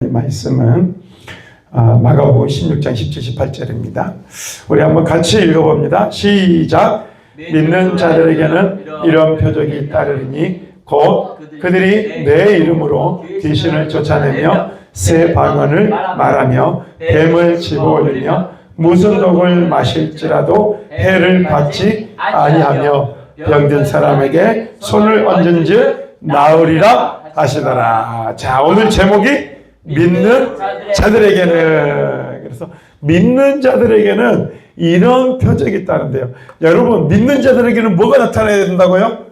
오늘 말씀은 마가복음 16장 17, 18절입니다. 우리 한번 같이 읽어봅니다. 시작. 믿는 자들에게는 이런 표적이 따르리니 곧 그들이 내 이름으로 귀신을 쫓아내며 새 방언을 말하며 뱀을 집어올리며 무슨 독을 마실지라도 해를 받지 아니하며 병든 사람에게 손을 얹은즉 나으리라 하시더라. 자, 오늘 제목이 믿는 자들에게는, 그래서 믿는 자들에게는 이런 표적이 있다는데요. 여러분, 믿는 자들에게는 뭐가 나타나야 된다고요?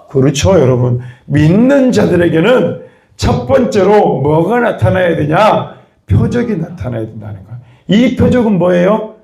그렇죠, 여러분. 믿는 자들에게는 첫 번째로 뭐가 나타나야 되냐? 표적이 나타나야 된다는 거예요. 이 표적은 뭐예요?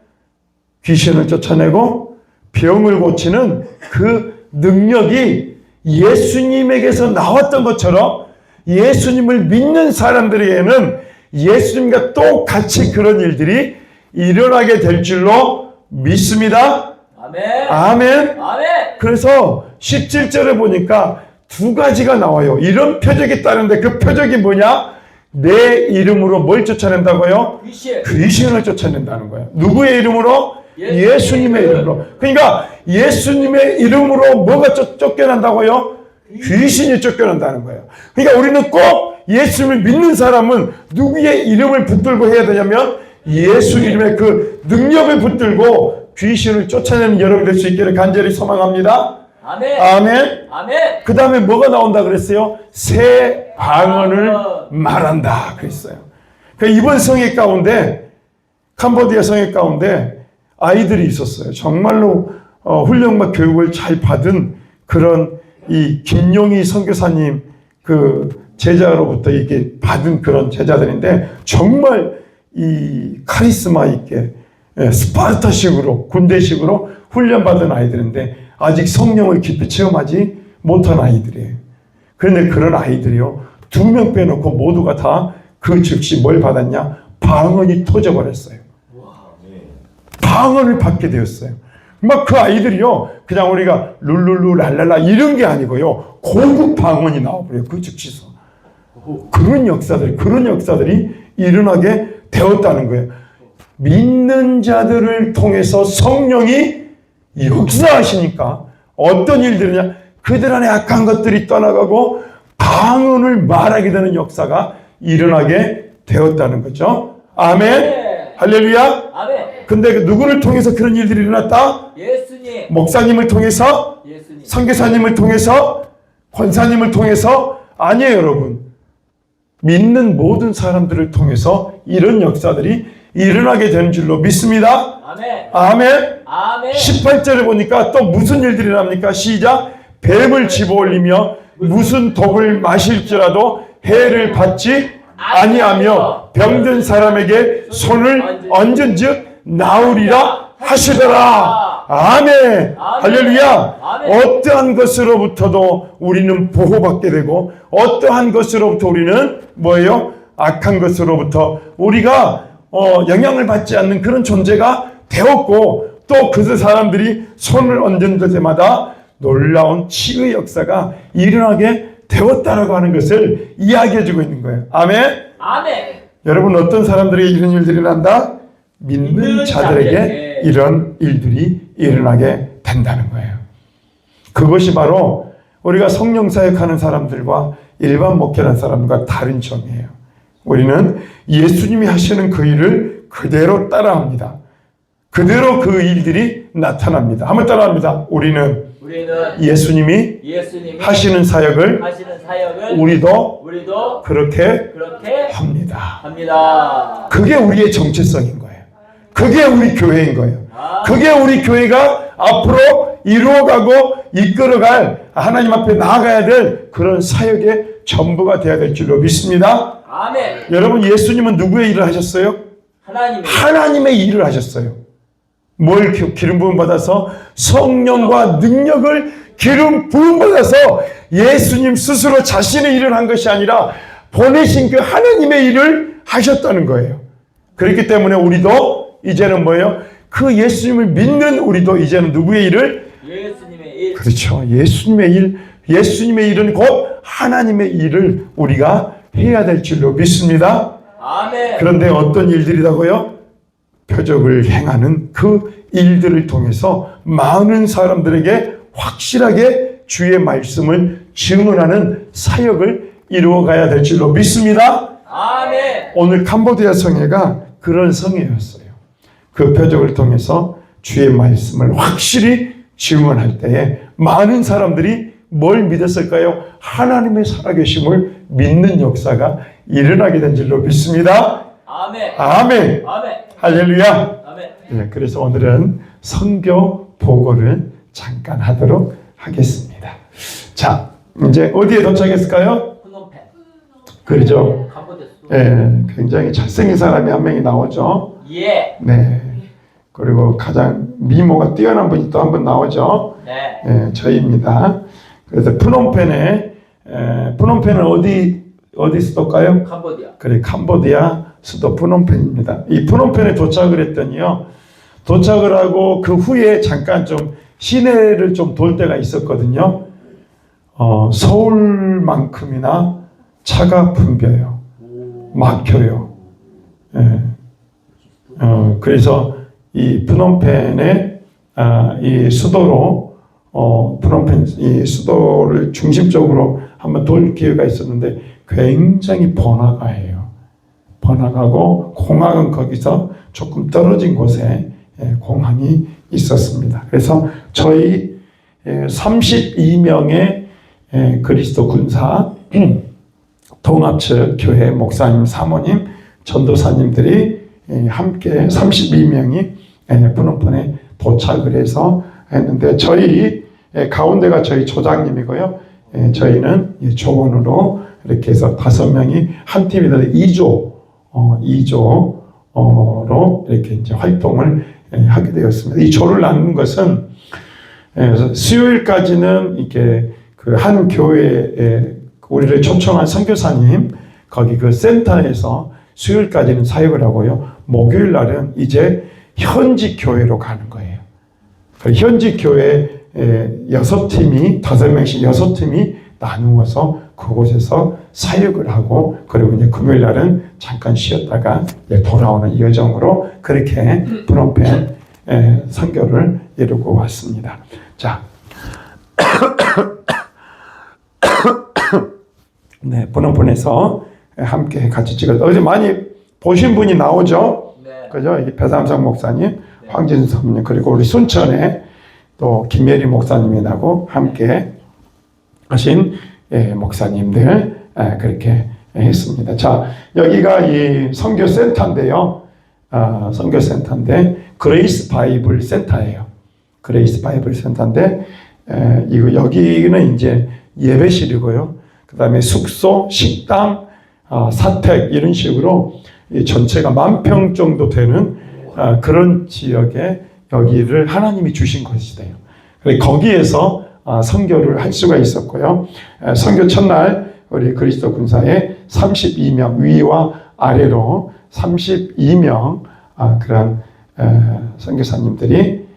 귀신을 쫓아내고 병을 고치는 그 능력이 예수님에게서 나왔던 것처럼 예수님을 믿는 사람들에게는 예수님과 똑같이 그런 일들이 일어나게 될 줄로 믿습니다. 아멘. 아멘. 아멘. 그래서 17절에 보니까 두 가지가 나와요. 이런 표적이 있다는데 그 표적이 뭐냐? 내 이름으로 뭘 쫓아낸다고요? 귀신을 쫓아낸다는 거예요. 누구의 이름으로? 예수님의 이름으로. 그러니까 예수님의 이름으로 뭐가 쫓겨난다고요? 귀신이 쫓겨난다는 거예요. 그러니까 우리는 꼭 예수님을 믿는 사람은 누구의 이름을 붙들고 해야 되냐면 예수 이름의 그 능력을 붙들고 귀신을 쫓아내는 여러분 될 수 있기를 간절히 소망합니다. 아멘. 아멘. 아멘. 그 다음에 뭐가 나온다 그랬어요? 새 방언을 말한다 그랬어요. 그러니까 이번 성회 가운데, 캄보디아 성회 가운데 아이들이 있었어요. 정말로 훈련과 교육을 잘 받은 그런 이 김용희 선교사님 그 제자로부터 이게 받은 그런 제자들인데 정말 이 카리스마 있게 스파르타식으로 군대식으로 훈련받은 아이들인데 아직 성령을 깊이 체험하지 못한 아이들이에요. 그런데 그런 아이들이요 2명 빼놓고 모두가 다 그 즉시 뭘 받았냐? 방언이 터져버렸어요. 방언을 받게 되었어요. 막 그 아이들이요 그냥 우리가 룰룰루 랄랄라 이런 게 아니고요 고급 방언이 나와버려요. 그 즉시서 그런 역사들이 일어나게 되었다는 거예요. 믿는 자들을 통해서 성령이 역사하시니까 어떤 일들이냐? 그들 안에 악한 것들이 떠나가고 방언을 말하게 되는 역사가 일어나게 되었다는 거죠. 아멘. 할렐루야. 아멘. 근데 누구를 통해서 그런 일들이 일어났다? 예수님. 목사님을 통해서? 예수님. 선교사님을 통해서? 권사님을 통해서? 아니에요, 여러분. 믿는 모든 사람들을 통해서 이런 역사들이 일어나게 되는 줄로 믿습니다. 아멘. 아멘. 아멘. 18절에 보니까 또 무슨 일들이 납니까? 시작. 뱀을 집어올리며 무슨 독을 마실지라도 해를 받지 아니하며 병든 사람에게 손을 얹은즉 나으리라 하시더라. 아멘. 할렐루야. 어떠한 것으로부터도 우리는 보호받게 되고 어떠한 것으로부터 우리는 뭐예요? 악한 것으로부터 우리가 영향을 받지 않는 그런 존재가 되었고 또 그 사람들이 손을 얹은 때마다 놀라운 치유의 역사가 일어나게 되었다라고 하는 것을 이야기해주고 있는 거예요. 아멘. 아멘. 여러분 어떤 사람들에게 이런 일들이 난다? 믿는 자들에게 이런 일들이 일어나게 된다는 거예요. 그것이 바로 우리가 성령 사역하는 사람들과 일반 목회하는 사람과 다른 점이에요. 우리는 예수님이 하시는 그 일을 그대로 따라합니다. 그대로 그 일들이 나타납니다. 한번 따라합니다. 우리는 예수님이 하시는 사역을 우리도 그렇게 합니다. 그게 우리의 정체성인 거예요. 그게 우리 교회인 거예요. 그게 우리 교회가 앞으로 이루어가고 이끌어갈 하나님 앞에 나아가야 될 그런 사역의 전부가 되어야 될 줄로 믿습니다. 아멘. 여러분 예수님은 누구의 일을 하셨어요? 하나님의 일을 하셨어요. 뭘 기름 부음 받아서 성령과 능력을 기름 부음 받아서 예수님 스스로 자신의 일을 한 것이 아니라 보내신 그 하나님의 일을 하셨다는 거예요. 그렇기 때문에 우리도 이제는 뭐예요? 그 예수님을 믿는 우리도 이제는 누구의 일을? 예수님의 일. 그렇죠. 예수님의 일. 예수님의 일은 곧 하나님의 일을 우리가 해야 될 줄로 믿습니다. 아멘. 그런데 어떤 일들이라고요? 표적을 행하는 그 일들을 통해서 많은 사람들에게 확실하게 주의 말씀을 증언하는 사역을 이루어가야 될 줄로 믿습니다. 아멘. 오늘 캄보디아 성회가 그런 성회였어요. 그 표적을 통해서 주의 말씀을 확실히 증언할 때에 많은 사람들이 뭘 믿었을까요? 하나님의 살아계심을 믿는 역사가 일어나게 된 줄로 믿습니다. 아멘. 아멘. 아멘. 할렐루야. 아멘. 네, 그래서 오늘은 선교 보고를 잠깐 하도록 하겠습니다. 자, 이제 어디에 도착했을까요? 프놈펜. 그렇죠. 캄보디아 수도. 네, 굉장히 잘생긴 사람이 한 명이 나오죠. 예. 네. 그리고 가장 미모가 뛰어난 분이 또 한 분 나오죠. 네. 네, 저희입니다. 그래서 프놈펜은 어디 수도일까요? 캄보디아. 그래, 캄보디아 수도 프놈펜입니다. 이 프놈펜에 도착을 했더니요. 도착을 하고 그 후에 잠깐 좀 시내를 좀 돌 때가 있었거든요. 서울만큼이나 차가 붐벼요. 막혀요. 예. 그래서 이 프놈펜의 이 수도로 프놈펜 이 수도를 중심적으로 한번 돌 기회가 있었는데 굉장히 번화가예요. 번화가고 공항은 거기서 조금 떨어진 곳에 공항이 있었습니다. 그래서 저희 32명의 그리스도 군사 동합측 교회 목사님, 사모님, 전도사님들이 함께 32명이 프놈펜에 도착을 해서 했는데 저희 가운데가 저희 조장님이고요. 저희는 조원으로 이렇게 해서 5명이 한 팀이다 2조로 이렇게 이제 활동을 하게 되었습니다. 이 조를 나눈 것은 수요일까지는 이렇게 그 한 교회에 우리를 초청한 선교사님 거기 그 센터에서 수요일까지는 사역을 하고요. 목요일 날은 이제 현지 교회로 가는 거예요. 현지 교회 6팀이 5명씩 6팀이 나누어서 그곳에서 사역을 하고 그리고 이제 금요일 날은 잠깐 쉬었다가 돌아오는 여정으로 그렇게 프놈펜 선교를 이루고 왔습니다. 자, 네, 프놈펜에서 함께 같이 찍었다. 어제 많이 보신 분이 나오죠? 네. 그죠? 이 배삼성 목사님, 황진수 사모님, 그리고 우리 순천에 또 김예리 목사님이 나고 함께 하신 목사님들 그렇게 했습니다. 자, 여기가 이 선교센터인데요. 선교센터인데 그레이스 바이블 센터예요. 그레이스 바이블 센터인데 여기는 이제 예배실이고요. 그 다음에 숙소, 식당, 사택 이런 식으로 전체가 10,000평 정도 되는 그런 지역에 여기를 하나님이 주신 것이래요. 거기에서 선교를 할 수가 있었고요. 선교 첫날 우리 그리스도 군사의 32명 위와 아래로 32명 그런 선교사님들이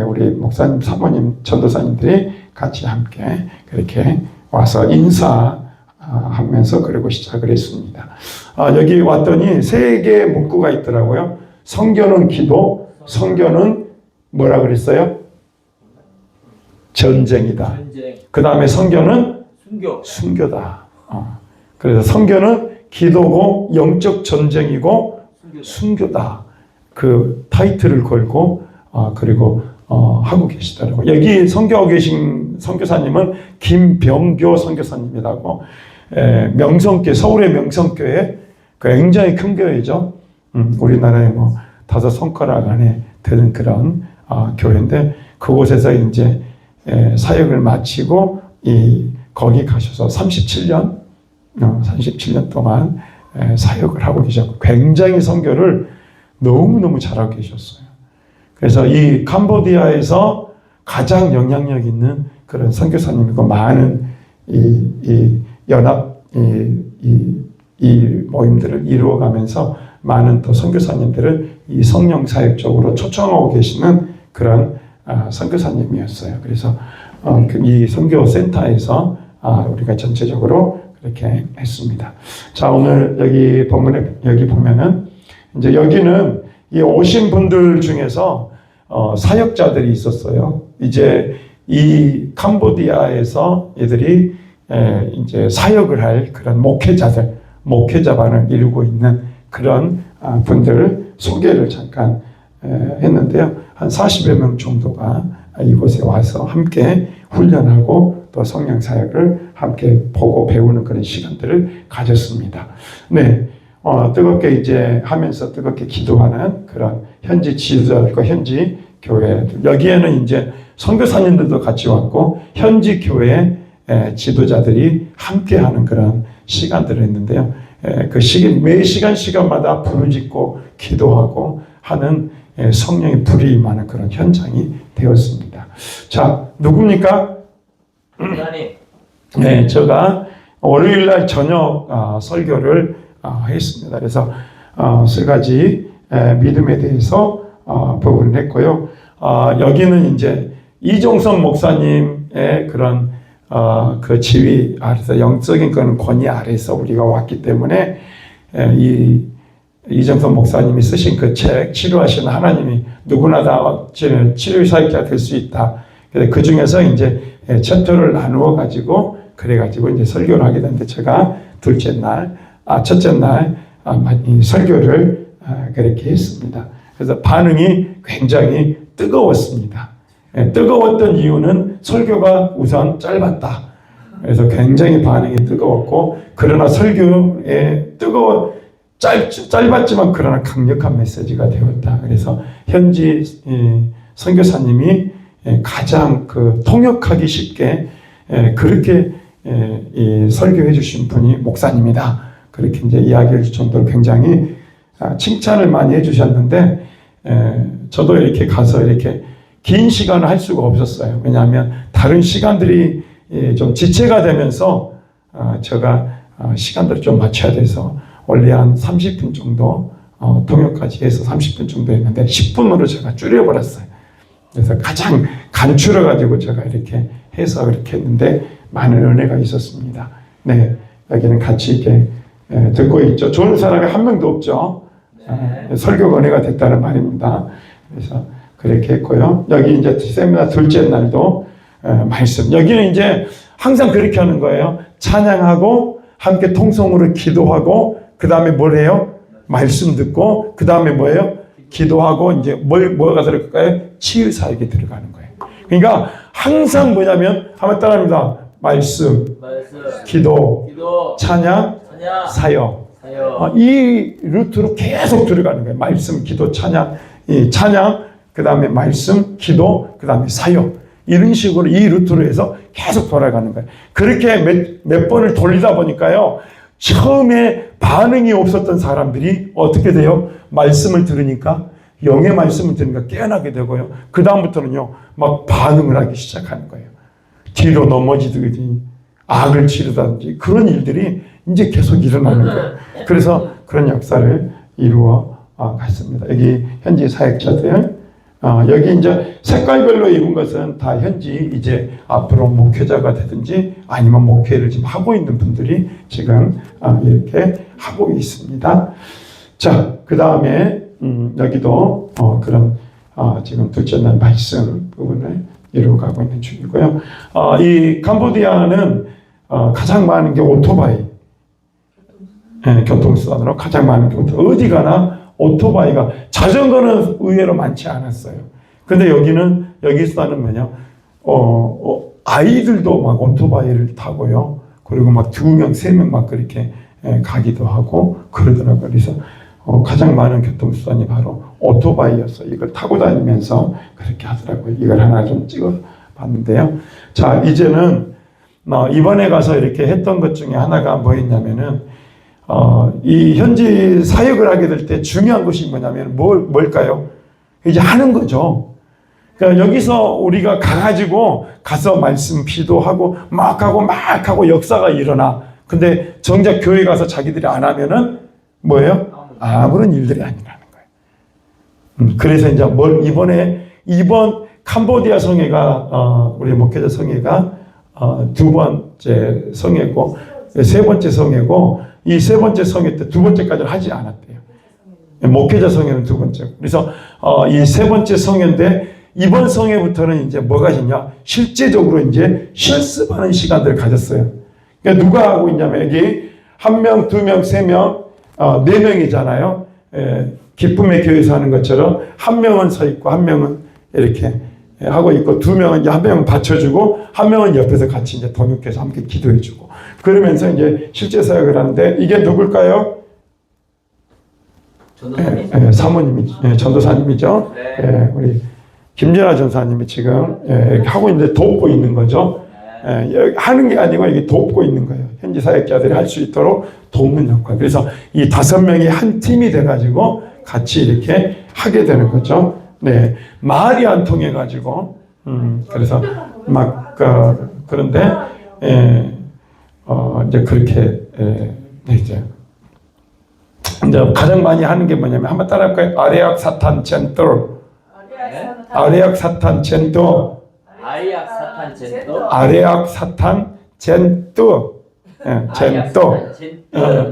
우리 목사님, 사모님, 전도사님들이 같이 함께 그렇게 와서 인사하면서 그리고 시작을 했습니다. 여기 왔더니 3개의 문구가 있더라고요. 선교는 기도, 선교는 뭐라 그랬어요? 전쟁이다. 전쟁. 그 다음에 선교는 순교. 순교다. 그래서 선교는 기도고 영적 전쟁이고 순교다. 그 타이틀을 걸고 그리고 하고 계시더라고요. 여기 선교하고 계신 선교사님은 김병교 선교사님이라고 명성교회, 서울의 명성교회 굉장히 큰 교회죠. 우리나라에 뭐 5손가락 안에 드는 그런 교회인데 그곳에서 이제 사역을 마치고 거기 가셔서 37년 동안 사역을 하고 계셨고 굉장히 선교를 너무너무 잘하고 계셨어요. 그래서 이 캄보디아에서 가장 영향력 있는 그런 선교사님이고 많은 이 연합 이 모임들을 이루어가면서 많은 또 선교사님들을 이 성령 사역 쪽으로 초청하고 계시는 그런 선교사님이었어요. 그래서 이 선교 센터에서 우리가 전체적으로 그렇게 했습니다. 자, 오늘 여기 본문에 여기 보면은 이제 여기는 이 오신 분들 중에서 사역자들이 있었어요. 이제 이 캄보디아에서 얘들이 이제 사역을 할 그런 목회자반을 이루고 있는 그런 분들 소개를 잠깐 했는데요. 한 40여 명 정도가 이곳에 와서 함께 훈련하고 또 성령 사역을 함께 보고 배우는 그런 시간들을 가졌습니다. 네, 뜨겁게 이제 하면서 뜨겁게 기도하는 그런 현지 지도자들과 현지 교회들, 여기에는 이제 선교사님들도 같이 왔고 현지 교회 지도자들이 함께하는 그런 시간들을 했는데요. 그 매 시간마다 부르짖고 기도하고 하는 성령의 불이 임하는 그런 현장이 되었습니다. 자, 누굽니까? 목사님. 네, 제가 월요일날 저녁 설교를 했습니다. 그래서 세 가지 믿음에 대해서 부분을 했고요. 여기는 이제 이종선 목사님의 그런 그 지위 아래서 영적인 그런 권위 아래서 우리가 왔기 때문에 이정선 목사님이 쓰신 그 책 치료하시는 하나님이 누구나 다 치료 사역자 될 수 있다. 그 중에서 이제 챕터를 나누어 가지고 그래 가지고 이제 설교를 하게 됐는데 제가 첫째 날 이 설교를 그렇게 했습니다. 그래서 반응이 굉장히 뜨거웠습니다. 뜨거웠던 이유는 설교가 우선 짧았다. 그래서 굉장히 반응이 뜨거웠고, 그러나 설교에 짧았지만 그러나 강력한 메시지가 되었다. 그래서 현지 선교사님이 가장 그 통역하기 쉽게 그렇게 설교해 주신 분이 목사님이다. 그렇게 이제 이야기해 줄 정도로 굉장히 칭찬을 많이 해 주셨는데, 저도 이렇게 가서 이렇게 긴 시간을 할 수가 없었어요. 왜냐하면 다른 시간들이 좀 지체가 되면서 제가 시간들을 좀 맞춰야 돼서 원래 한 30분 정도 통역까지 해서 30분 정도 했는데 10분으로 제가 줄여버렸어요. 그래서 가장 간추려가지고 제가 이렇게 해서 그렇게 했는데 많은 은혜가 있었습니다. 네, 여기는 같이 이렇게 듣고 있죠. 좋은 사람이 한 명도 없죠. 설교가 은혜가 됐다는 말입니다. 그래서 그렇게 했고요. 여기 이제 세미나 둘째 날도 말씀. 여기는 이제 항상 그렇게 하는 거예요. 찬양하고 함께 통성으로 기도하고 그 다음에 뭘 해요? 말씀 듣고 그 다음에 뭐예요? 기도하고 이제 뭐가 들어갈까요? 치유 사역에 들어가는 거예요. 그러니까 항상 뭐냐면 한번 따라합니다. 말씀, 기도, 찬양, 사역. 이 루트로 계속 들어가는 거예요. 말씀, 기도, 찬양, 그 다음에 말씀, 기도, 그 다음에 사역. 이런 식으로 이 루트로 해서 계속 돌아가는 거예요. 그렇게 몇 번을 돌리다 보니까요. 처음에 반응이 없었던 사람들이 어떻게 돼요? 말씀을 들으니까, 영의 말씀을 들으니까 깨어나게 되고요. 그 다음부터는요, 막 반응을 하기 시작하는 거예요. 뒤로 넘어지든지, 악을 지르다든지, 그런 일들이 이제 계속 일어나는 거예요. 그래서 그런 역사를 이루어 갔습니다. 여기 현지 사역자들, 여기 이제 색깔별로 입은 것은 다 현지 이제 앞으로 목회자가 되든지 아니면 목회를 지금 하고 있는 분들이 지금 이렇게 하고 있습니다. 자, 그 다음에 여기도 그런 지금 둘째 날 말씀 부분을 이루어가고 있는 중이고요. 이 캄보디아는 가장 많은 게 오토바이, 교통수단으로 가장 많은 게 어디 가나 오토바이가, 자전거는 의외로 많지 않았어요. 근데 여기 수단은 뭐냐, 아이들도 막 오토바이를 타고요. 그리고 막 2명, 3명 막 그렇게 가기도 하고 그러더라고요. 그래서 가장 많은 교통수단이 바로 오토바이였어요. 이걸 타고 다니면서 그렇게 하더라고요. 이걸 하나 좀 찍어 봤는데요. 자, 이제는 이번에 가서 이렇게 했던 것 중에 하나가 뭐였냐면은, 이 현지 사역을 하게 될 때 중요한 것이 뭐냐면 뭘까요? 이제 하는 거죠. 그러니까 여기서 우리가 가서 말씀 피도하고 막 하고 역사가 일어나. 근데 정작 교회 가서 자기들이 안 하면은 뭐예요? 아무런 일들이 아니라는 거예요. 그래서 이제 이번 캄보디아 성회가 우리 목회자 성회가 두 번째 성회고, 세 번째 성회고 이 세 번째 성회 때 두 번째까지는 하지 않았대요. 목회자 성회는 두 번째. 그래서 이 세 번째 성회인데 이번 성회부터는 이제 뭐가 있냐? 실제적으로 이제 실습하는 시간들을 가졌어요. 그러니까 누가 하고 있냐면 여기 한 명, 두 명, 세 명, 네 명이잖아요. 기쁨의 교회에서 하는 것처럼 한 명은 서 있고 한 명은 이렇게 하고 있고 두 명은 이제 한 명은 받쳐주고 한 명은 옆에서 같이 이제 동역해서 함께 기도해주고 그러면서 이제 실제 사역을 하는데 이게 누굴까요? 전도사님. 사모님이 전도사님이죠. 네. 우리 김연아 전사님이 지금 이렇게 하고 있는데 돕고 있는 거죠. 하는 게 아니고 이게 돕고 있는 거예요. 현지 사역자들이 할 수 있도록 돕는 역할. 그래서 이 5명이 한 팀이 돼가지고 같이 이렇게 하게 되는 거죠. 네, 말이 안 통해가지고 그래서 막 그런데 이제 그렇게 이제 가장 많이 하는 게 뭐냐면 한번 따라할까요? 아레악 사탄 젠토. 아레악 사탄 젠토. 아리악 사탄 젠도. 아레악 사탄 젠토. 젠토.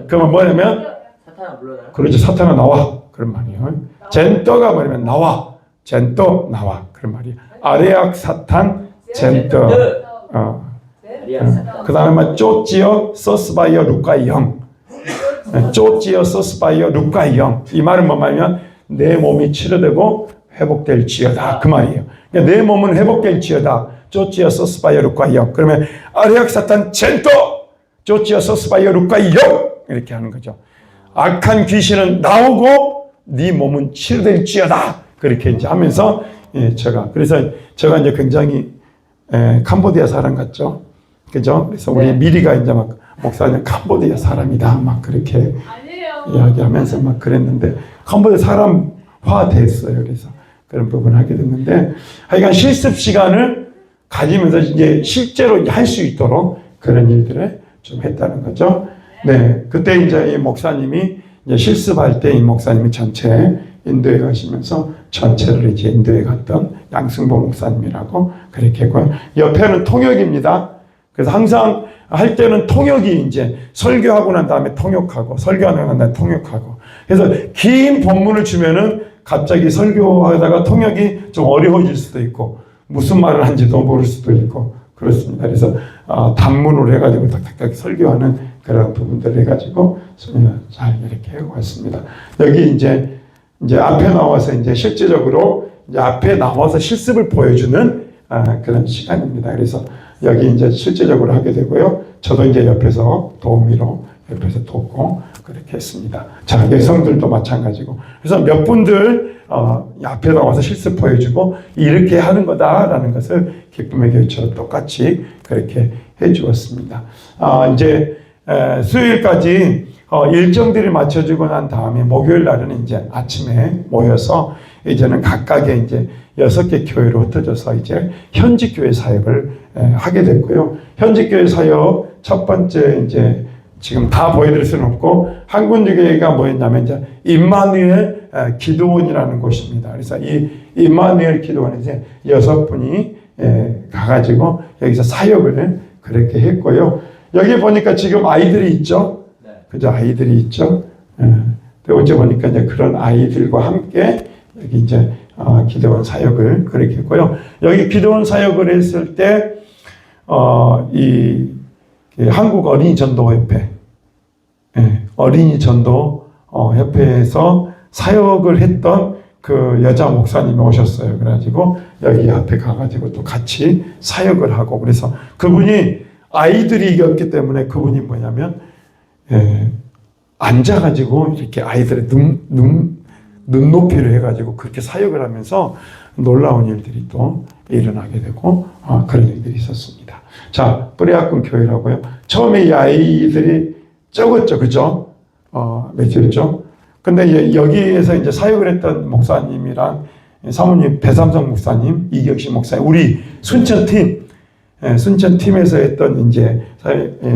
그러면 뭐냐면 사탄은 물러나요? 그렇죠. 사탄아 나와. 그런 말이에요. 젠토가 뭐냐면 나와. 젠토 나와. 그런 말이에요. 아레악 사탄 젠토. 아리악 사탄. 그 다음에 쪼찌어 서스바이어 루카이 형. 쪼찌어 서스바이어 루카이 형. 이 말은 뭐냐면 내 몸이 치료되고 회복될지어다. 그 말이에요. 그러니까 내 몸은 회복될지어다. 쪼찌어 서스바이어 루카이 형. 그러면 아레악 사탄 젠토. 쪼찌어 서스바이어 루카이 형. 이렇게 하는 거죠. 악한 귀신은 나오고 네 몸은 치료될지어다. 그렇게 이제 하면서 그래서 제가 이제 굉장히 캄보디아 사람 같죠. 그죠? 그래서 우리 미리가 이제 막 목사님 캄보디아 사람이다. 막 그렇게 이야기하면서 막 그랬는데 캄보디아 사람화 됐어요. 그래서 그런 부분을 하게 됐는데 하여간 실습 시간을 가지면서 이제 실제로 할 수 있도록 그런 일들을 좀 했다는 거죠. 네. 그때 이제 이 목사님이 이제 실습할 때 이 목사님이 전체 인도에 가시면서 전체를 이제 인도에 갔던 양승보 목사님이라고 그렇게 했고요. 옆에는 통역입니다. 그래서 항상 할 때는 통역이 이제 설교하고 난 다음에 통역하고 설교하고 난 다음에 통역하고 그래서 긴 본문을 주면은 갑자기 설교하다가 통역이 좀 어려워질 수도 있고 무슨 말을 한지도 모를 수도 있고 그렇습니다. 그래서 단문으로 해가지고 탁탁탁 설교하는 그런 부분들을 해가지고 잘 이렇게 해왔습니다. 여기 이제 앞에 나와서 이제 실제적으로 이제 앞에 나와서 실습을 보여주는 그런 시간입니다. 그래서 여기 이제 실제적으로 하게 되고요. 저도 이제 옆에서 도우미로 옆에서 돕고 그렇게 했습니다. 자, 여성들도 마찬가지고. 그래서 몇 분들 앞에 나와서 실습 보여주고 이렇게 하는 거다라는 것을 기쁨의 교회처럼 똑같이 그렇게 해주었습니다. 이제 수요일까지 일정들이 맞춰지고 난 다음에 목요일 날은 이제 아침에 모여서 이제는 각각의 이제 6개 교회로 흩어져서 이제 현지 교회 사역을 하게 됐고요. 현지 교회 사역 첫 번째 이제 지금 다 보여드릴 수는 없고 한군교회가 뭐였냐면 이제 임마누엘 기도원이라는 곳입니다. 그래서 이 임마누엘 기도원에 이제 6분이 가가지고 여기서 사역을 그렇게 했고요. 여기 보니까 지금 아이들이 있죠. 그죠? 아이들이 있죠. 어제 보니까 이제 그런 아이들과 함께 여기 이제 기도원 사역을 그렇게 했고요. 여기 기도원 사역을 했을 때 이 한국 어린이 전도 협회, 어린이 전도 협회에서 사역을 했던 그 여자 목사님이 오셨어요. 그래가지고 여기 앞에 가가지고 또 같이 사역을 하고 그래서 그분이 아이들이었기 때문에 그분이 뭐냐면 앉아가지고 이렇게 아이들의 눈높이를 해가지고 그렇게 사역을 하면서 놀라운 일들이 또 일어나게 되고 그런 일들이 있었습니다. 자, 뿌리학군 교회라고요. 처음에 이 아이들이 적었죠, 그죠? 몇이었죠? 근데 여기에서 이제 사역을 했던 목사님이랑 사모님 배삼성 목사님, 이경식 목사님, 우리 순천팀에서 했던 이제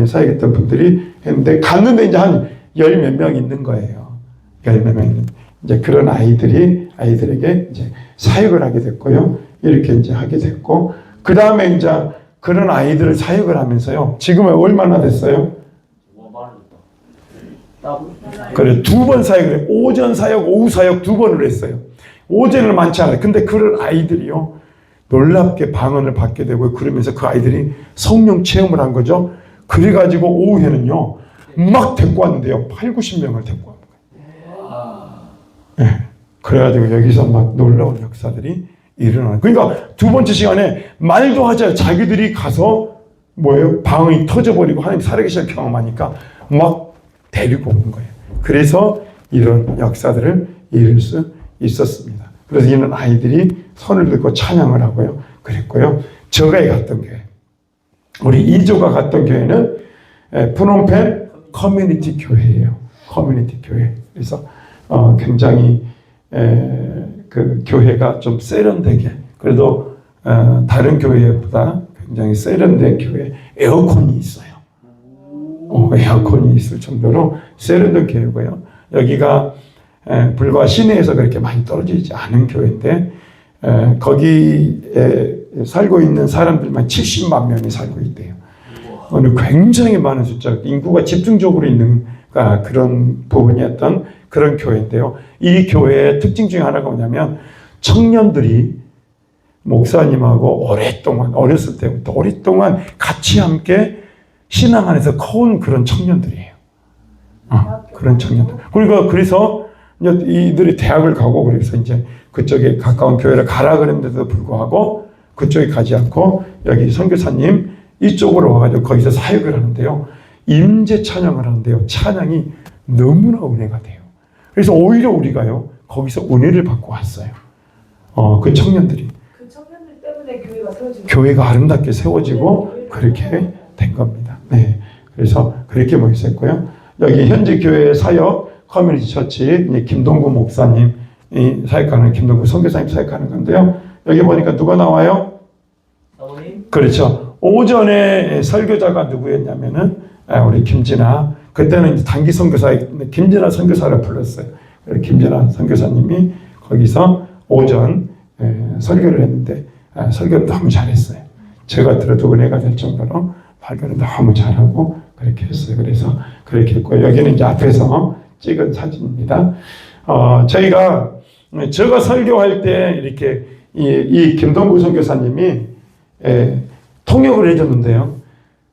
사역했던 분들이 했는데 갔는데 이제 한 10몇 명 있는 거예요. 10몇 명 있는. 이제 그런 아이들에게 이제 사역을 하게 됐고요. 이렇게 이제 하게 됐고, 그 다음에 이제 그런 아이들을 사역을 하면서요. 지금은 얼마나 됐어요? 더블. 그래, 2번 사역을 해요. 오전 사역, 오후 사역 2번을 했어요. 오전은 많지 않아요. 근데 그런 아이들이요, 놀랍게 방언을 받게 되고, 그러면서 그 아이들이 성령 체험을 한 거죠. 그래가지고 오후에는요, 막 데리고 왔는데요. 8, 90명을 데리고 온 거예요. 네. 그래가지고 여기서 막 놀라운 역사들이 일어나요. 그러니까 2번째 시간에 말도 하지 않아요. 자기들이 가서 뭐예요? 방언이 터져버리고 하나님 살아계신 경험하니까 막 데리고 온 거예요. 그래서 이런 역사들을 이룰 수 있었습니다. 그래서 이런 아이들이 손을 들고 찬양을 하고요. 그랬고요. 저가 갔던 교회, 우리 이조가 갔던 교회는 프놈펜 커뮤니티 교회예요. 커뮤니티 교회. 그래서 굉장히 그 교회가 좀 세련되게, 그래도 다른 교회보다 굉장히 세련된 교회, 에어컨이 있어요. 에어컨이 있을 정도로 세련된 교회고요. 여기가 불과 시내에서 그렇게 많이 떨어져 있지 않은 교회인데, 거기에 살고 있는 사람들만 70만 명이 살고 있대요. 굉장히 많은 숫자, 인구가 집중적으로 있는 그런 부분이었던 그런 교회인데요. 이 교회의 특징 중에 하나가 뭐냐면, 청년들이 목사님하고 오랫동안, 어렸을 때부터 오랫동안 같이 함께 신앙 안에서 커온 그런 청년들이에요. 그런 청년들. 그러니까 그래서 이들이 대학을 가고, 그래서 이제 그쪽에 가까운 교회를 가라 그랬는데도 불구하고 그쪽에 가지 않고 여기 선교사님 이쪽으로 와가지고 거기서 사역을 하는데요. 임재 찬양을 하는데요. 찬양이 너무나 은혜가 돼요. 그래서 오히려 우리가요, 거기서 은혜를 받고 왔어요. 그 청년들이. 그 청년들 때문에 교회가 세워지고, 교회가 아름답게 세워지고 그렇게 된 겁니다. 네. 그래서 그렇게 모였었고요. 여기 현재 교회 사역 커뮤니티 처치 김동구 목사님 사역하는, 김동구 선교사님 사역하는 건데요. 여기 보니까 누가 나와요? 사모님. 그렇죠. 오전에 설교자가 누구였냐면은 우리 김진아. 그때는 이제 단기 선교사 김진아 선교사를 불렀어요. 김진아 선교사님이 거기서 오전 설교를 했는데 설교를 너무 잘했어요. 제가 들어도 은혜가 될 정도로 설교를 너무 잘하고 그렇게 했어요. 그래서 그렇게 했고, 여기는 이제 앞에서 찍은 사진입니다. 제가 설교할 때 이렇게 이 김동구 선교사님이 통역을 해줬는데요.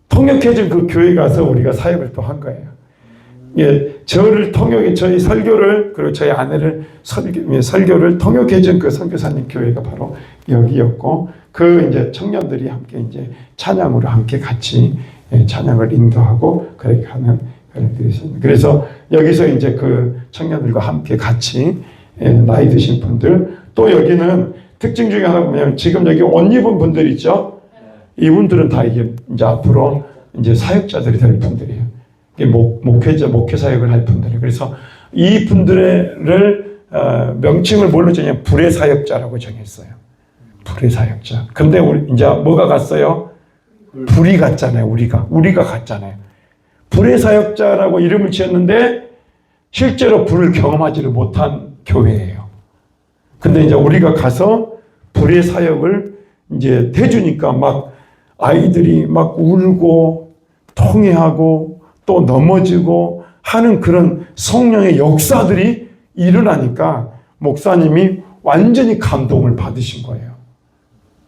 통역해준 그 교회 가서 우리가 사역을 또 한 거예요. 저를 통역해, 저희 설교를, 그리고 저희 아내를 설교를 통역해준 그 선교사님 교회가 바로 여기였고, 그 이제 청년들이 함께 이제 찬양으로 함께 같이 찬양을 인도하고 그렇게 하는 그런 일이 있습니다. 그래서 여기서 이제 그 청년들과 함께 같이 나이 드신 분들, 또 여기는 특징 중에 하나가 뭐냐면, 지금 여기 옷 입은 분들 있죠? 이분들은 다 이게 이제 앞으로 이제 사역자들이 될 분들이에요. 목회자, 목회 사역을 할 분들이에요. 그래서 이 분들을 명칭을 뭘로 정했냐면 불의 사역자라고 정했어요. 불의 사역자. 근데 우리 이제 뭐가 갔어요? 불이 갔잖아요. 우리가 갔잖아요. 불의 사역자라고 이름을 지었는데 실제로 불을 경험하지를 못한 교회예요. 근데 이제 우리가 가서 불의 사역을 이제 해주니까 막 아이들이 막 울고 통회하고 또 넘어지고 하는 그런 성령의 역사들이 일어나니까 목사님이 완전히 감동을 받으신 거예요.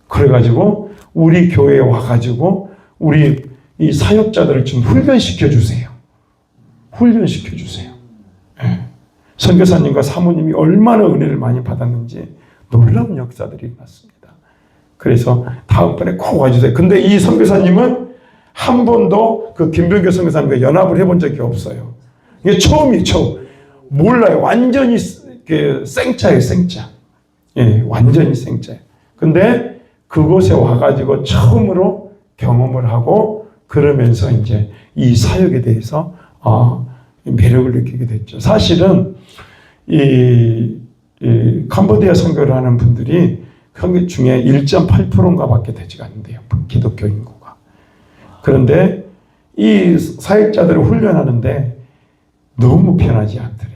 그래가지고 우리 교회에 와가지고 우리 이 사역자들을 좀 훈련시켜 주세요. 훈련시켜 주세요. 네. 선교사님과 사모님이 얼마나 은혜를 많이 받았는지 놀라운 역사들이 일어났습니다. 그래서 다음번에 꼭 와주세요. 근데 이 선교사님은 한 번도 그 김병규 선교사님과 연합을 해본 적이 없어요. 이게 처음이에요, 처음. 몰라요. 완전히 생짜예요, 생짜. 예, 완전히 생짜예요. 근데 그곳에 와가지고 처음으로 경험을 하고 그러면서 이제 이 사역에 대해서 매력을 느끼게 됐죠. 사실은 이 캄보디아 선교를 하는 분들이 그 중에 1.8%인가 밖에 되지 않는데요. 기독교 인구가. 그런데 이 사역자들을 훈련하는데 너무 편하지 않더래요.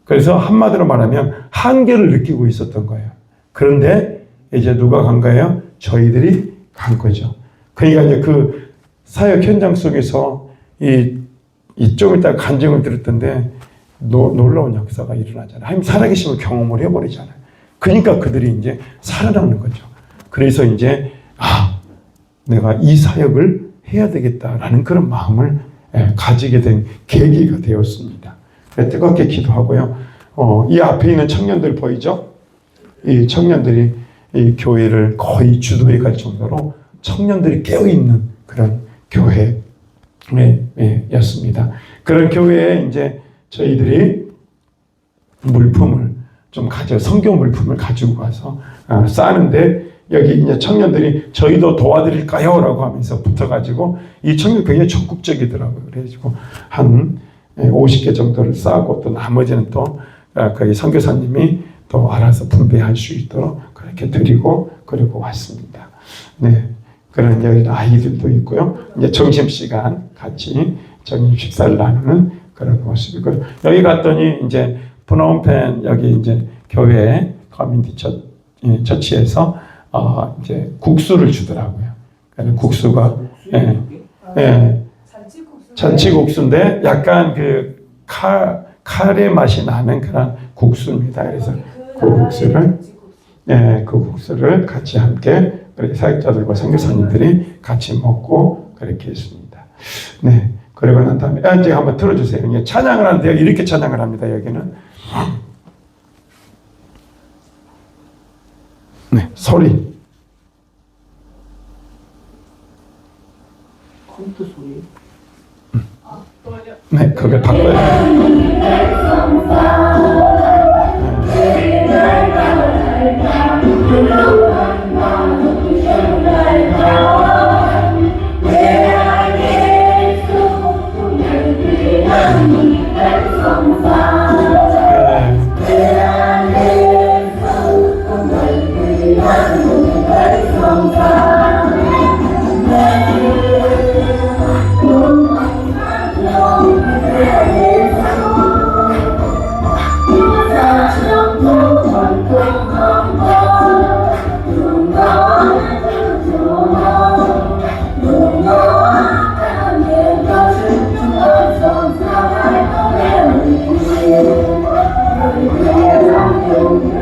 그래서 한마디로 말하면 한계를 느끼고 있었던 거예요. 그런데 이제 누가 간 거예요? 저희들이 간 거죠. 그러니까 이제 그 사역 현장 속에서 이 좀 이따 간증을 들었던데 놀라운 역사가 일어나잖아요. 하나님 살아계심을 경험을 해버리잖아요. 그러니까 그들이 이제 살아나는 거죠. 그래서 이제 내가 이 사역을 해야 되겠다라는 그런 마음을 가지게 된 계기가 되었습니다. 뜨겁게 기도하고요. 이 앞에 있는 청년들 보이죠? 이 청년들이 이 교회를 거의 주도해 갈 정도로 청년들이 깨어있는 그런 교회였습니다. 그런 교회에 이제 저희들이 물품을 좀 성경 물품을 가지고 가서 싸는데 여기 이제 청년들이 저희도 도와드릴까요? 라고 하면서 붙어가지고 이 청년 굉장히 적극적이더라고요. 그래가지고 한 50개 정도를 싸고 또 나머지는 또 거기 선교사님이 또 알아서 분배할 수 있도록 그렇게 드리고 그리고 왔습니다. 네. 그런 여기 아이들도 있고요. 이제 점심시간 같이 저녁 식사를 나누는 그런 모습이고요. 여기 갔더니 이제 프놈펜 여기 이제 교회 커뮤니티 처치에서 이제 국수를 주더라고요. 국수가 잔치국수인데 약간 그 카레 맛이 나는 그런 국수입니다. 그래서 그 국수를 같이 함께 그렇게 사역자들과 선교사님들이 같이 먹고 그렇게 했습니다. 네. 그러고 난 다음에 이제 한번 틀어주세요. 이게 찬양을 하는데요. 이렇게 찬양을 합니다. 여기는 네 소리. 컴퓨터 소리. 네, 그걸 바꿔야 돼요.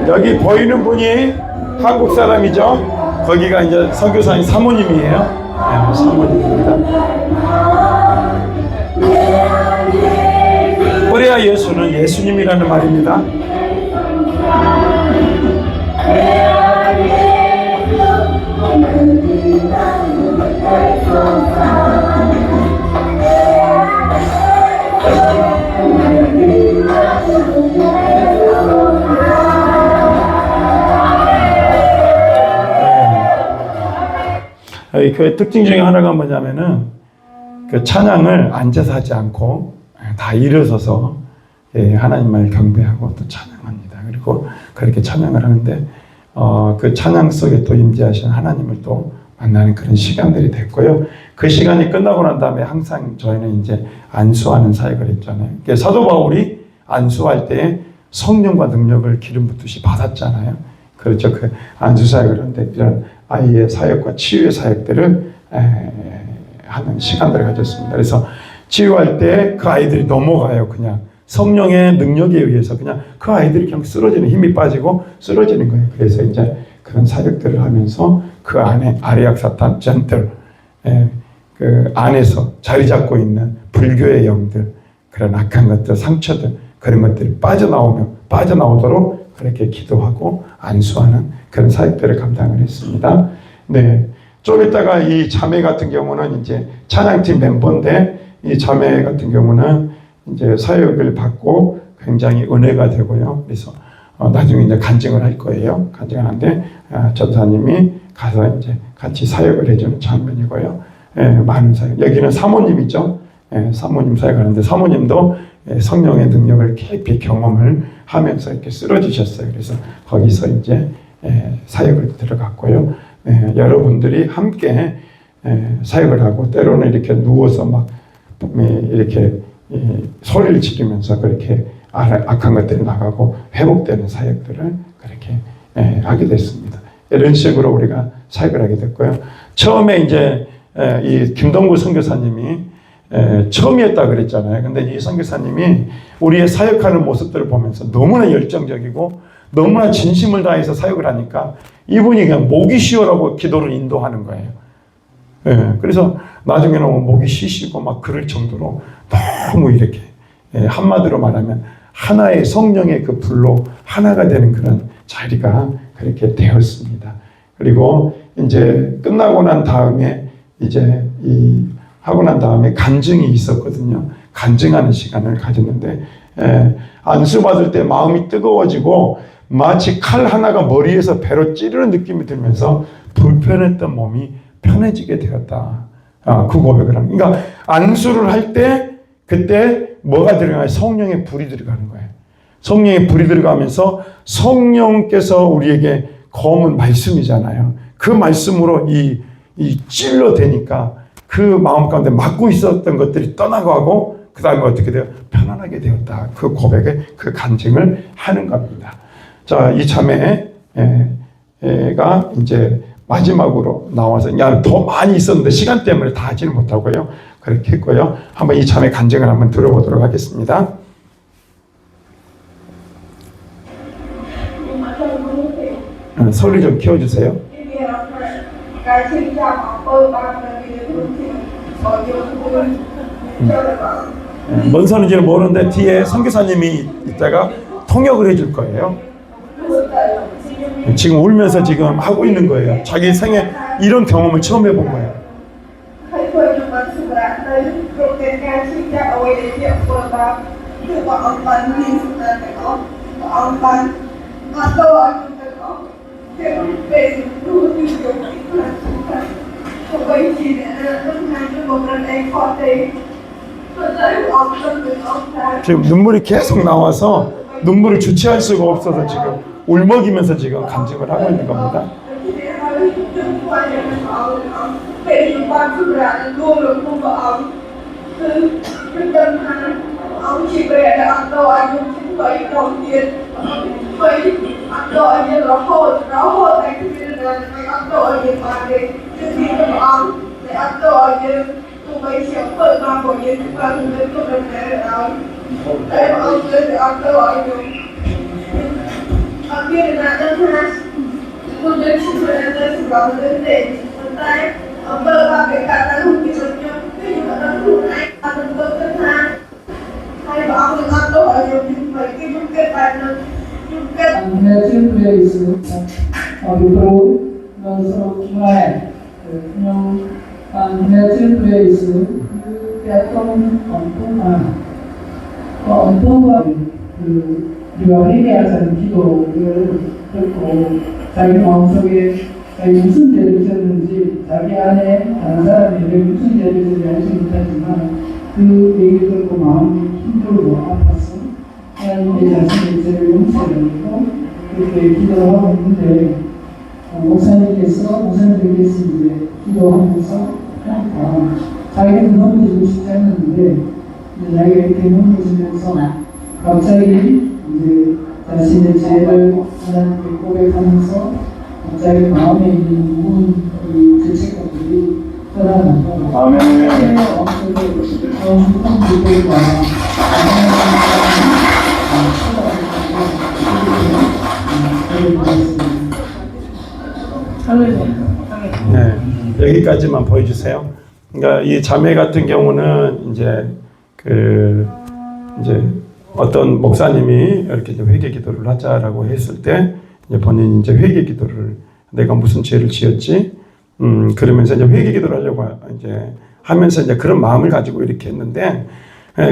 여기 보이는 분이 한국 사람이죠. 거기가 이제 선교사님 사모님이에요. 네, 사모님입니다. 코리아 예수는 예수님이라는 말입니다. 이 교회 특징 중에 하나가 뭐냐면은 그 찬양을 앉아서 하지 않고 다 일어서서 하나님을 경배하고 또 찬양합니다. 그리고 그렇게 찬양을 하는데 그 찬양 속에 또 임재하신 하나님을 또 만나는 그런 시간들이 됐고요. 그 시간이 끝나고 난 다음에 항상 저희는 이제 안수하는 사역을 했잖아요. 사도 바울이 안수할 때 성령과 능력을 기름 붓듯이 받았잖아요. 그렇죠. 그 안수 사역을 하는데 이런 아이의 사역과 치유의 사역들을 하는 시간들을 가졌습니다. 그래서 치유할 때 그 아이들이 넘어가요. 그냥 성령의 능력에 의해서 그냥 그 아이들이 그냥 쓰러지는 힘이 빠지고 쓰러지는 거예요. 그래서 이제 그런 사역들을 하면서 그 안에 아리악 사탄 젠틀 그 안에서 자리 잡고 있는 불교의 영들 그런 악한 것들 상처들 그런 것들이 빠져나오도록 그렇게 기도하고 안수하는 그런 사역들을 감당을 했습니다. 네. 좀 이따가 이 자매 같은 경우는 이제 찬양팀 멤버인데 이 자매 같은 경우는 이제 사역을 받고 굉장히 은혜가 되고요. 그래서 나중에 이제 간증을 할 거예요. 간증을 하는데 전사님이 가서 이제 같이 사역을 해주는 장면이고요. 많은 사역. 여기는 사모님이죠. 사모님 사역하는데 사모님도 성령의 능력을 깊이 경험을 하면서 이렇게 쓰러지셨어요. 그래서 거기서 이제 사역을 들어갔고요. 여러분들이 함께 사역을 하고 때로는 이렇게 누워서 막 이렇게 소리를 지르면서 그렇게 악한 것들이 나가고 회복되는 사역들을 그렇게 하게 됐습니다. 이런 식으로 우리가 사역을 하게 됐고요. 처음에 이제 이 김동구 선교사님이 처음이었다 그랬잖아요. 근데 이 선교사님이 우리의 사역하는 모습들을 보면서 너무나 열정적이고 너무나 진심을 다해서 사역을 하니까 이분이 그냥 목이 쉬어라고 기도를 인도하는 거예요. 그래서 나중에는 목이 쉬시고 막 그럴 정도로 너무 이렇게 한마디로 말하면 하나의 성령의 그 불로 하나가 되는 그런 자리가 그렇게 되었습니다. 그리고 이제 끝나고 난 다음에 이제 하고 난 다음에 간증이 있었거든요. 간증하는 시간을 가졌는데 안수 받을 때 마음이 뜨거워지고 마치 칼 하나가 머리에서 배로 찌르는 느낌이 들면서 불편했던 몸이 편해지게 되었다. 그 고백을 합니다. 그러니까 안수를 할 때 그때 뭐가 들어가요? 성령의 불이 들어가는 거예요. 성령의 불이 들어가면서 성령께서 우리에게 거문 말씀이잖아요. 그 말씀으로 이 찔러대니까 그 마음 가운데 막고 있었던 것들이 떠나가고 그 다음에 어떻게 돼요? 편안하게 되었다. 그 고백에 그 간증을 하는 겁니다. 자, 이 자매가 이제 마지막으로 나와서 그냥 더 많이 있었는데 시간 때문에 다 하지는 못하고요. 그렇게 했고요. 한번 이 자매 간증을 한번 들어보도록 하겠습니다. 소리 좀 키워주세요. 뭔 소리인지는 모르는데 뒤에 선교사님이 이따가 통역을 해줄 거예요. 지금 울면서 지금 하고 있는 거예요. 자기 생에 이런 경험을 처음 해본 거예요. 지금 눈물이 계속 나와서 눈물을 주체할 수가 없어서 지금 울먹이면서 지금 간증을 하고 있는 겁니다. 우리가 회개하자는 기도를 듣고 자기 마음속에 자기 무슨 죄를 지었는지 자기 안에 다른 사람에게 무슨 죄를 지었는지 알지 못하지만 그 얘기를 듣고 마음이 힘들고 아파서 하나님의 자신의 죄를 용서해드리고 그렇게 기도를 하고 있는데 목사님께서 이제 기도하면서 자기는 넘겨주고 싶지 않았는데 자기가 이렇게 넘겨주면서 갑자기 이제 자신의 죄를 하나님께 고백하면서 갑자기 마음에 있는 무거운 죄책감들이 떠나는 아멘. 네, 여기까지만 보여주세요. 그러니까 이 자매 같은 경우는 이제 어떤 목사님이 이렇게 이제 회개 기도를 하자라고 했을 때 이제 본인이 이제 회개 기도를 내가 무슨 죄를 지었지? 그러면서 이제 회개 기도를 하려고 이제 하면서 이제 그런 마음을 가지고 이렇게 했는데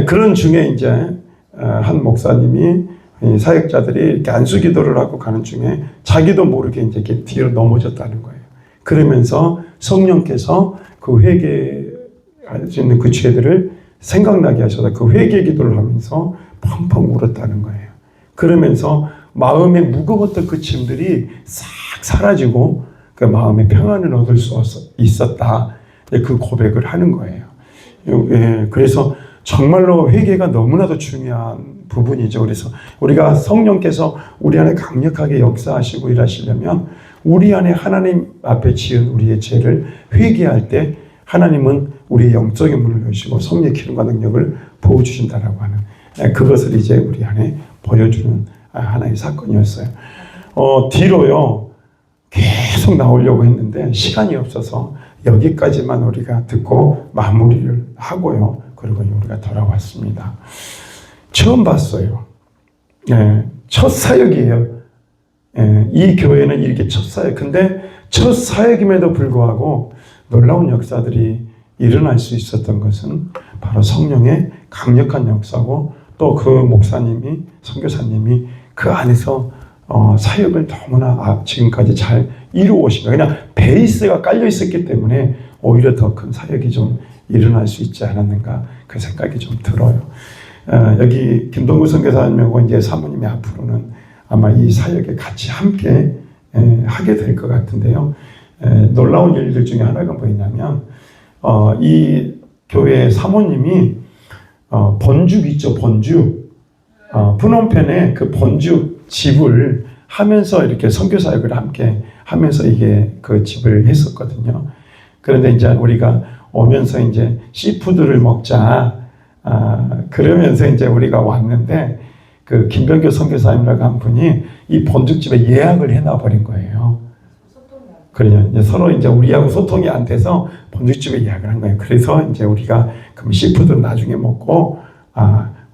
그런 중에 이제 한 목사님이 사역자들이 이렇게 안수 기도를 하고 가는 중에 자기도 모르게 이제 이렇게 뒤로 넘어졌다는 거예요. 그러면서 성령께서 그 회개할 수 있는 그 죄들을 생각나게 하셔서 그 회개 기도를 하면서 펑펑 울었다는 거예요. 그러면서 마음에 무거웠던 그 짐들이 싹 사라지고 그 마음의 평안을 얻을 수 있었다. 그 고백을 하는 거예요. 그래서 정말로 회개가 너무나도 중요한 부분이죠. 그래서 우리가 성령께서 우리 안에 강력하게 역사하시고 일하시려면 우리 안에 하나님 앞에 지은 우리의 죄를 회개할 때 하나님은 우리 영적인 문을 여시고 성령의 기름과 능력을 부어주신다라고 하는 그것을 이제 우리 안에 보여주는 하나의 사건이었어요. 뒤로요 계속 나오려고 했는데 시간이 없어서 여기까지만 우리가 듣고 마무리를 하고요. 그리고 우리가 돌아왔습니다. 처음 봤어요. 첫 사역이에요. 이 교회는 이렇게 첫 사역. 근데 첫 사역임에도 불구하고 놀라운 역사들이 일어날 수 있었던 것은 바로 성령의 강력한 역사고 또 그 목사님이 선교사님이 그 안에서 사역을 너무나 지금까지 잘 이루어오신 거예요. 그냥 베이스가 깔려 있었기 때문에 오히려 더 큰 사역이 좀 일어날 수 있지 않았는가 그 생각이 좀 들어요. 여기 김동구 선교사님하고 이제 사모님이 앞으로는 아마 이 사역에 같이 함께 하게 될 것 같은데요. 놀라운 일들 중에 하나가 뭐냐면 이 교회 사모님이 번죽 있죠, 번죽. 프놈펜에 그 번죽 집을 하면서 이렇게 선교 사역을 함께 하면서 이게 그 집을 했었거든요. 그런데 이제 우리가 오면서 이제 시푸드를 먹자. 그러면서 이제 우리가 왔는데 그 김병교 선교사님이라고 한 분이 이 번죽집에 예약을 해놔 버린 거예요. 그러냐 이제 서로 이제 우리하고 소통이 안 돼서 번죽집에 예약을 한 거예요. 그래서 이제 우리가 그럼 시푸드 나중에 먹고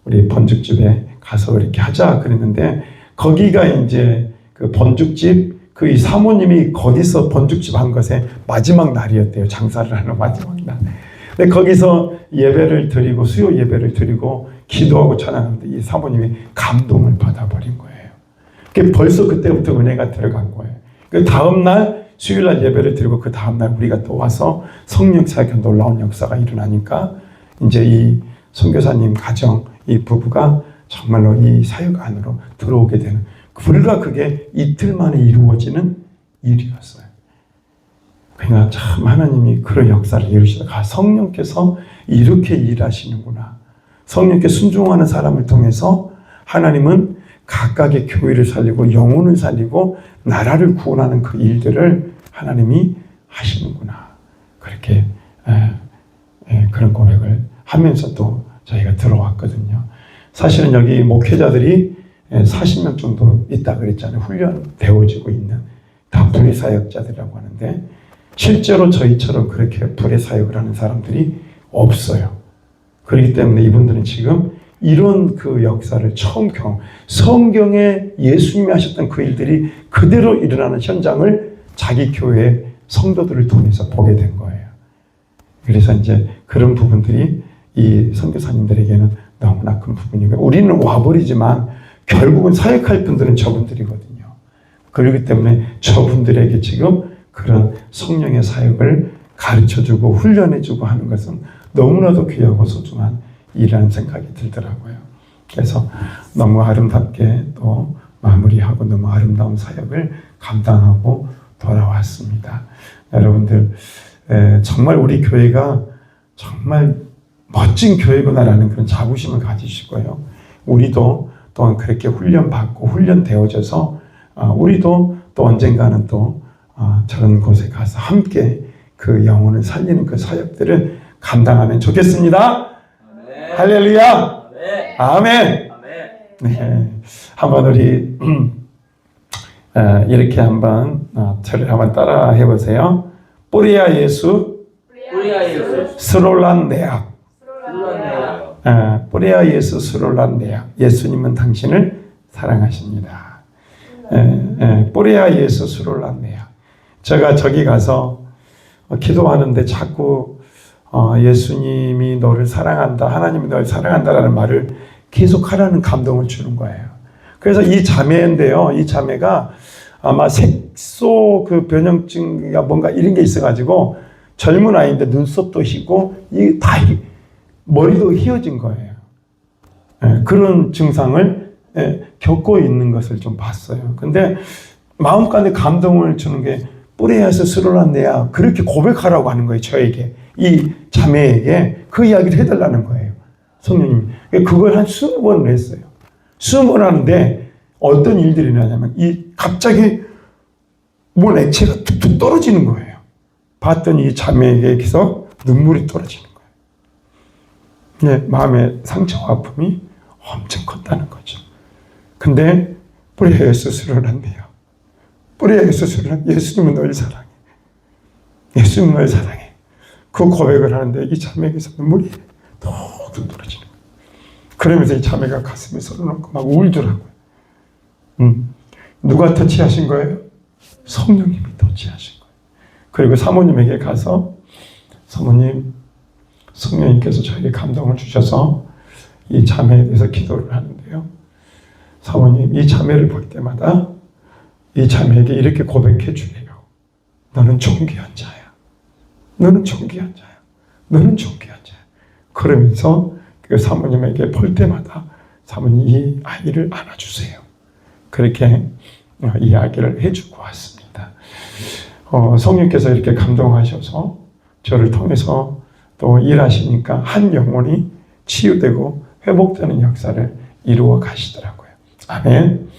우리 번죽집에 가서 이렇게 하자 그랬는데 거기가 이제 그 번죽집 그 이 사모님이 거기서 번죽집 한 것에 마지막 날이었대요. 장사를 하는 마지막 날. 근데 거기서 예배를 드리고 수요 예배를 드리고 기도하고 찬양하는데 이 사모님이 감동을 받아버린 거예요. 그게 벌써 그때부터 은혜가 들어간 거예요. 그 다음 날 수요일날 예배를 드리고 그 다음날 우리가 또 와서 성령 사역의 놀라운 역사가 일어나니까 이제 이 선교사님 가정 이 부부가 정말로 이 사역 안으로 들어오게 되는 불과 그게 이틀 만에 이루어지는 일이었어요. 그러니까 참 하나님이 그런 역사를 이루시다가 성령께서 이렇게 일하시는구나. 성령께 순종하는 사람을 통해서 하나님은 각각의 교회를 살리고 영혼을 살리고 나라를 구원하는 그 일들을 하나님이 하시는구나. 그렇게 그런 고백을 하면서 또 저희가 들어왔거든요. 사실은 여기 목회자들이 40명 정도 있다 그랬잖아요. 훈련되어지고 있는 다 불의 사역자들이라고 하는데 실제로 저희처럼 그렇게 불의 사역을 하는 사람들이 없어요. 그렇기 때문에 이분들은 지금 이런 그 역사를 처음 성경에 예수님이 하셨던 그 일들이 그대로 일어나는 현장을 자기 교회 성도들을 통해서 보게 된 거예요. 그래서 이제 그런 부분들이 이 선교사님들에게는 너무나 큰 부분이고 우리는 와버리지만 결국은 사역할 분들은 저분들이거든요. 그렇기 때문에 저분들에게 지금 그런 성령의 사역을 가르쳐주고 훈련해주고 하는 것은 너무나도 귀하고 소중한 일이라는 생각이 들더라고요. 그래서 너무 아름답게 또 마무리하고 너무 아름다운 사역을 감당하고 돌아왔습니다. 여러분들 정말 우리 교회가 정말 멋진 교회구나라는 그런 자부심을 가지시고요. 우리도 또한 그렇게 훈련받고 훈련되어져서 우리도 또 언젠가는 또 저런 곳에 가서 함께 그 영혼을 살리는 그 사역들을 감당하면 좋겠습니다. 아멘. 할렐루야. 아멘. 아멘. 아멘. 네. 한번 우리 이렇게 한번 저를 한번 따라 해보세요. 뿌리야 예수 우리야 예수 스롤란 내악. 불러내요. 뿌리야 예수 스롤란 내악. 예수님은 당신을 사랑하십니다. 뿌리야 예수 스롤란 내악. 제가 저기 가서 기도하는데 자꾸 예수님이 너를 사랑한다, 하나님이 너를 사랑한다라는 말을 계속 하라는 감동을 주는 거예요. 그래서 이 자매인데요, 이 자매가 아마 색소 그 변형증이가 뭔가 이런 게 있어가지고 젊은 아이인데 눈썹도 희고 이 다 머리도 휘어진 거예요. 그런 증상을 겪고 있는 것을 좀 봤어요. 근데 마음간에 감동을 주는 게 뿌리에서 스롤란 내야 그렇게 고백하라고 하는 거예요. 저에게 이 자매에게 그 이야기를 해달라는 거예요. 성령님 그걸 한 20번을 했어요. 20번 하는데 어떤 일들이 일어나냐면 이 갑자기 뭔 액체가 툭툭 떨어지는 거예요. 봤더니 이 자매에게서 눈물이 떨어지는 거예요. 마음의 상처와 아픔이 엄청 컸다는 거죠. 근데 뿌리에 수술을 한대요. 뿌리에 수술을 한 예수님은 널 사랑해. 예수님은 널 사랑해. 그 고백을 하는데 이 자매에게서 눈물이 뚝뚝 떨어지는 거예요. 그러면서 이 자매가 가슴에 손을 얹고 막 울더라고요. 누가 터치하신 거예요? 성령님이 터치하신 거예요. 그리고 사모님에게 가서 사모님, 성령님께서 저에게 감동을 주셔서 이 자매에 대해서 기도를 하는데요. 사모님, 이 자매를 볼 때마다 이 자매에게 이렇게 고백해 주래요. 너는 존귀한 자야. 너는 존귀한 자야. 너는 존귀한 자야. 그러면서 그 사모님에게 볼 때마다 사모님 이 아이를 안아주세요. 그렇게 이야기를 해주고 왔습니다. 성령께서 이렇게 감동하셔서 저를 통해서 또 일하시니까 한 영혼이 치유되고 회복되는 역사를 이루어 가시더라고요. 아멘.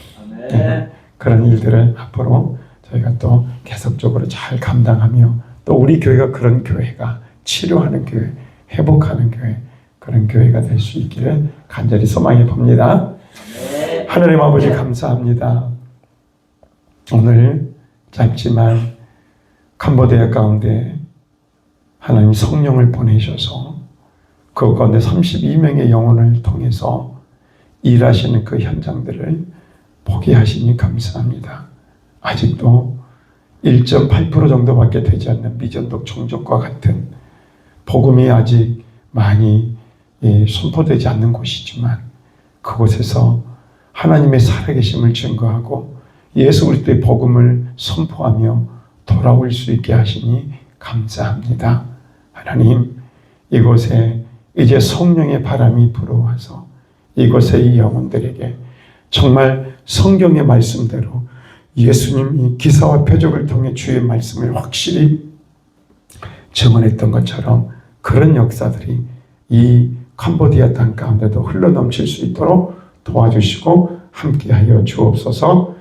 네, 그런 일들을 앞으로 저희가 또 계속적으로 잘 감당하며 또 우리 교회가 그런 교회가 치료하는 교회, 회복하는 교회, 그런 교회가 될 수 있기를 간절히 소망해 봅니다. 하나님 아버지 감사합니다. 오늘 짧지만 캄보디아 가운데 하나님 성령을 보내셔서 그 가운데 32명의 영혼을 통해서 일하시는 그 현장들을 보게 하시니 감사합니다. 아직도 1.8% 정도밖에 되지 않는 미전독 종족과 같은 복음이 아직 많이 선포되지 않는 곳이지만 그곳에서 하나님의 살아계심을 증거하고 예수 그리스도의 복음을 선포하며 돌아올 수 있게 하시니 감사합니다. 하나님, 이곳에 이제 성령의 바람이 불어와서 이곳의 이 영혼들에게 정말 성경의 말씀대로 예수님이 기사와 표적을 통해 주의 말씀을 확실히 증언했던 것처럼 그런 역사들이 이 캄보디아 땅 가운데도 흘러넘칠 수 있도록 도와주시고 함께하여 주옵소서.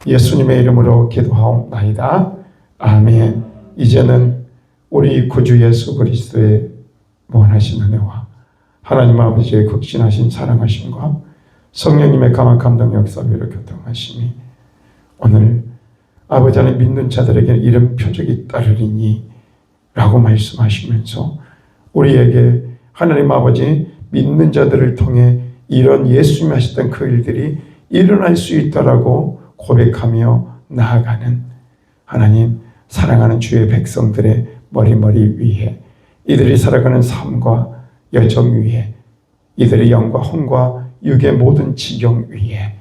예수님의 이름으로 기도하옵나이다. 아멘. 이제는 우리 구주 예수 그리스도의 무한하신 은혜와 하나님 아버지의 극진하신 사랑하심과 성령님의 강한 감동 역사 위로 교통하심이 오늘 아버지 안에 믿는 자들에게 이런 표적이 따르리니 라고 말씀하시면서 우리에게 하나님 아버지 믿는 자들을 통해 이런 예수님이 하셨던 그 일들이 일어날 수 있다라고 고백하며 나아가는 하나님 사랑하는 주의 백성들의 머리머리 위에 이들이 살아가는 삶과 여정 위에 이들의 영과 혼과 육의 모든 지경 위에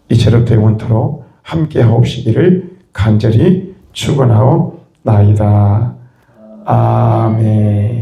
이제로부터 영원토록 함께 하옵시기를 간절히 축원하옵나이다. 아멘.